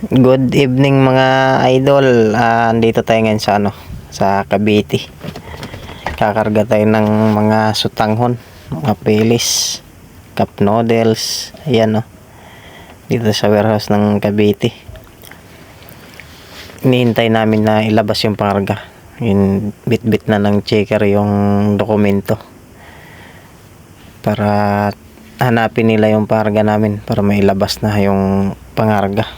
Good evening mga idol. Andito tayo ngayon sa sa Cavite. Kakarga tayo ng mga sutanghon, mga pelis, cup noodles. Ayan dito sa warehouse ng Cavite. Hinihintay namin na ilabas yung pangarga. Yung bit-bit na ng checker yung dokumento. Para hanapin nila yung pangarga namin para mailabas na yung pangarga.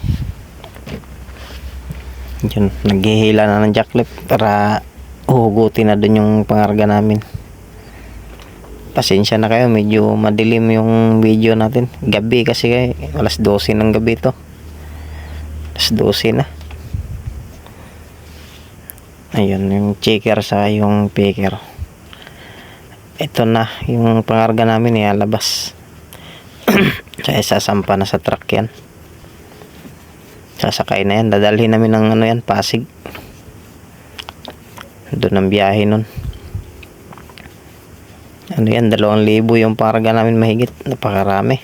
Yun, naghihila na ng jacklip para uhugutin na dun yung pangarga namin. Pasensya na kayo, medyo madilim yung video natin. Gabi kasi alas 12 ng gabi to. Alas 12 na. Ayun, yung checker sa yung picker. Ito na, yung pangarga namin ilalabas. Kaya sasampa na sa truck yan. Sasakay na yan, dadalhin namin ng Pasig. Doon ang biyahe nun. 2,000 yung parga namin mahigit, napakarami.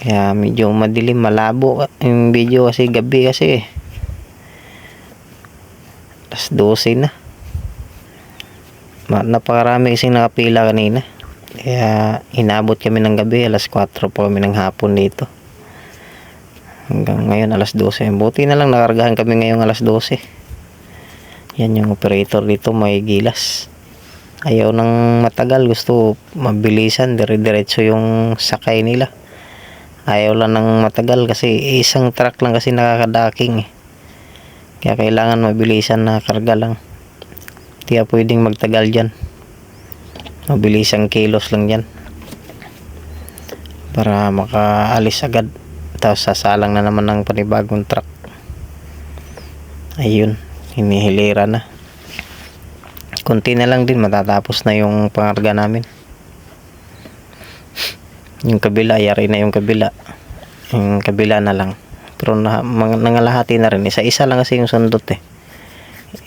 Kaya medyo madilim, malabo yung video kasi gabi kasi alas 12 na. Napakarami kasing nakapila kanina. Kaya inabot kami ng gabi, alas 4 po kami ng hapon dito. Hanggang ngayon alas 12. Buti na lang nakargahan kami ngayong alas 12. Yan yung operator dito, may gilas. Ayaw nang matagal, gusto mabilisan, dire-diretso yung sakay nila. Ayaw lang nang matagal kasi isang truck lang kasi nakakadaking. Kaya kailangan mabilisan na karga lang. Hindi pwedeng magtagal dyan. Mabilisang kilos lang dyan. Para makaalis agad. Tapos sasalang na naman ng panibagong truck. Ayun, hinihilira na. Kunti na lang din, matatapos na yung pangarga namin. Yung kabila, yari na yung kabila. Yung kabila na lang. Pero nangalahati na rin. Isa-isa lang kasi yung sundot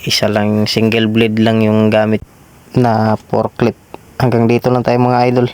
Isa lang, single blade lang yung gamit na forklift. Hanggang dito lang tayo mga idol.